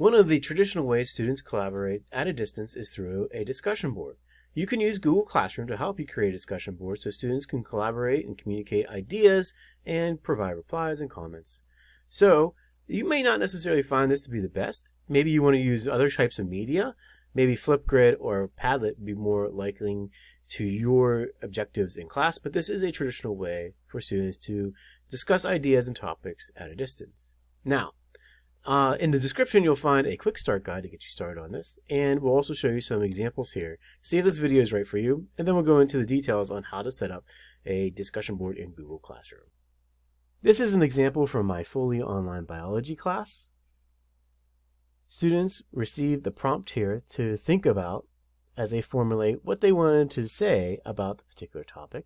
One of the traditional ways students collaborate at a distance is through a discussion board. You can use Google Classroom to help you create a discussion board so students can collaborate and communicate ideas and provide replies and comments. So, you may not necessarily find this to be the best. Maybe you want to use other types of media. Maybe Flipgrid or Padlet would be more likely to your objectives in class, but this is a traditional way for students to discuss ideas and topics at a distance. Now, in the description, you'll find a quick start guide to get you started on this, and we'll also show you some examples here. See if this video is right for you, and then we'll go into the details on how to set up a discussion board in Google Classroom. This is an example from my fully online biology class. Students receive the prompt here to think about as they formulate what they wanted to say about the particular topic.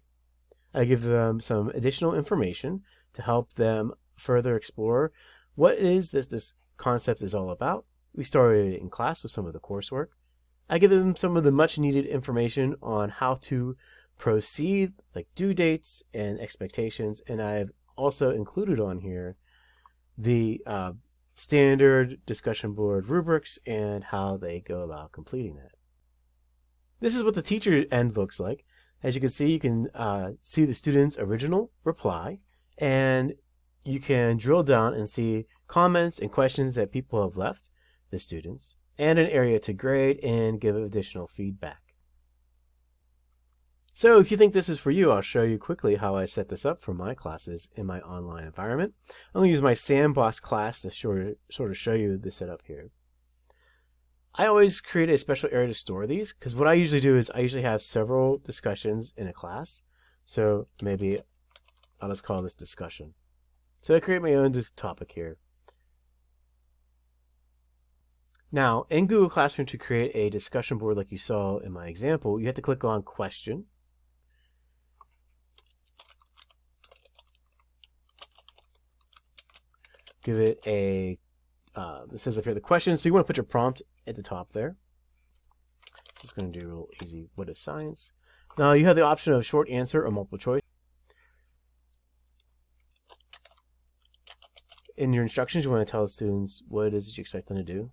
I give them some additional information to help them further explore what it is this concept is all about. We started in class with some of the coursework. I give them some of the much needed information on how to proceed, like due dates and expectations, and I've also included on here the standard discussion board rubrics and how they go about completing that. This is what the teacher end looks like. As you can see the student's original reply, and you can drill down and see comments and questions that people have left, the students, and an area to grade and give additional feedback. So if you think this is for you, I'll show you quickly how I set this up for my classes in my online environment. I'm going to use my sandbox class to sort of show you the setup here. I always create a special area to store these, because what I usually do is I usually have several discussions in a class. So maybe I'll just call this discussion. So I create my own topic here. Now, in Google Classroom, to create a discussion board like you saw in my example, you have to click on Question. Give it a, it says up here the question, so you want to put your prompt at the top there. So it's going to do real easy. What is science? Now you have the option of short answer or multiple choice. In your instructions, you want to tell the students what it is that you expect them to do.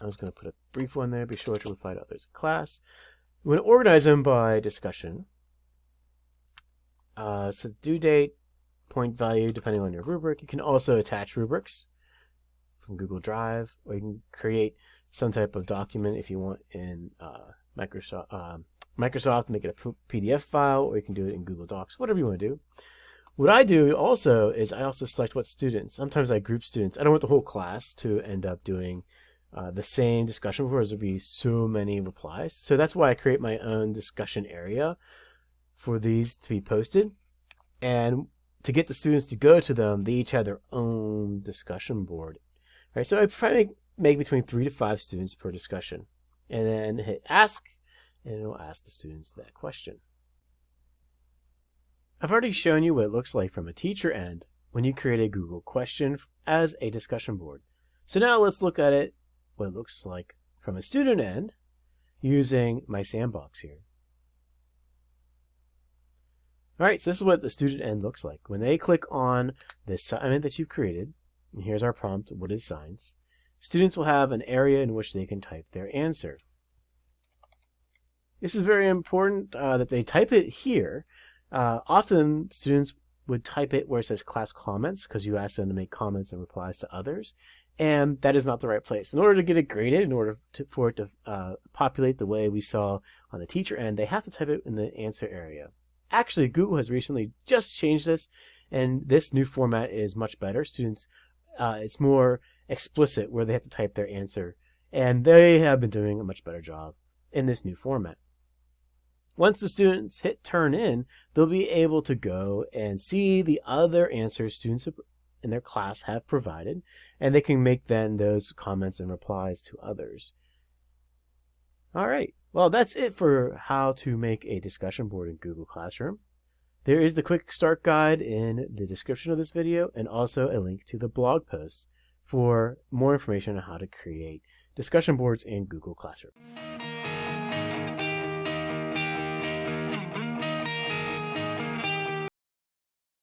I was going to put a brief one there. Be sure to reply to others in class. You want to organize them by discussion. So due date, point value, depending on your rubric. You can also attach rubrics from Google Drive, or you can create some type of document if you want in Microsoft, make it a PDF file, or you can do it in Google Docs, whatever you want to do. What I do also is I also select what students. Sometimes I group students. I don't want the whole class to end up doing the same discussion board, as there'd be so many replies. So that's why I create my own discussion area for these to be posted. And to get the students to go to them, they each have their own discussion board. Right? So I try to make between 3 to 5 students per discussion. And then hit ask, and it'll ask the students that question. I've already shown you what it looks like from a teacher end when you create a Google question as a discussion board. So now let's look at it, what it looks like from a student end using my sandbox here. Alright, so this is what the student end looks like. When they click on the assignment that you've created, and here's our prompt, what is science, students will have an area in which they can type their answer. This is very important that they type it here. Often students would type it where it says class comments, because you ask them to make comments and replies to others, and that is not the right place. In order to get it graded, in order for it to populate the way we saw on the teacher end, they have to type it in the answer area. Actually, Google has recently just changed this, and this new format is much better. Students, it's more explicit where they have to type their answer, and they have been doing a much better job in this new format. Once the students hit turn in, they'll be able to go and see the other answers students in their class have provided, and they can make then those comments and replies to others. All right, well, that's it for how to make a discussion board in Google Classroom. There is the quick start guide in the description of this video, and also a link to the blog post for more information on how to create discussion boards in Google Classroom.